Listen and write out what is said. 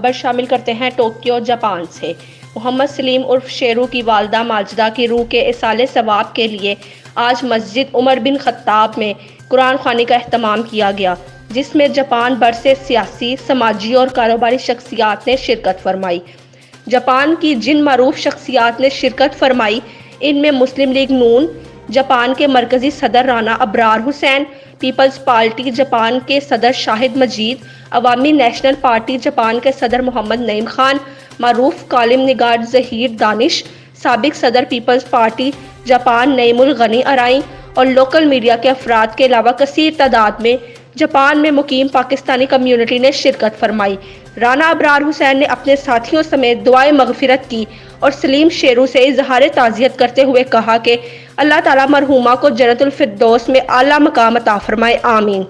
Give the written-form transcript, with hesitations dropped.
خبر شامل کرتے ہیں ٹوکیو جاپان سے۔ محمد سلیم عرف شیرو کی والدہ ماجدہ کی روح کے ایصال ثواب کے لیے آج مسجد عمر بن خطاب میں قرآن خوانی کا اہتمام کیا گیا، جس میں جاپان بھر سے سیاسی، سماجی اور کاروباری شخصیات نے شرکت فرمائی۔ جاپان کی جن معروف شخصیات نے شرکت فرمائی، ان میں مسلم لیگ نون جاپان کے مرکزی صدر رانا ابرار حسین، پیپلز پارٹی جاپان کے صدر شاہد مجید، عوامی نیشنل پارٹی جاپان کے صدر محمد نعیم خان، معروف کالم نگار ظہیر دانش، سابق صدر پیپلز پارٹی جاپان نعیم الغنی ارائیں اور لوکل میڈیا کے افراد کے علاوہ کثیر تعداد میں جاپان میں مقیم پاکستانی کمیونٹی نے شرکت فرمائی۔ رانا ابرار حسین نے اپنے ساتھیوں سمیت دعائے مغفرت کی اور سلیم شیرو سے اظہار تعزیت کرتے ہوئے کہا کہ اللہ تعالیٰ مرحومہ کو جنت الفردوس میں اعلیٰ مقام عطا فرمائے، آمین۔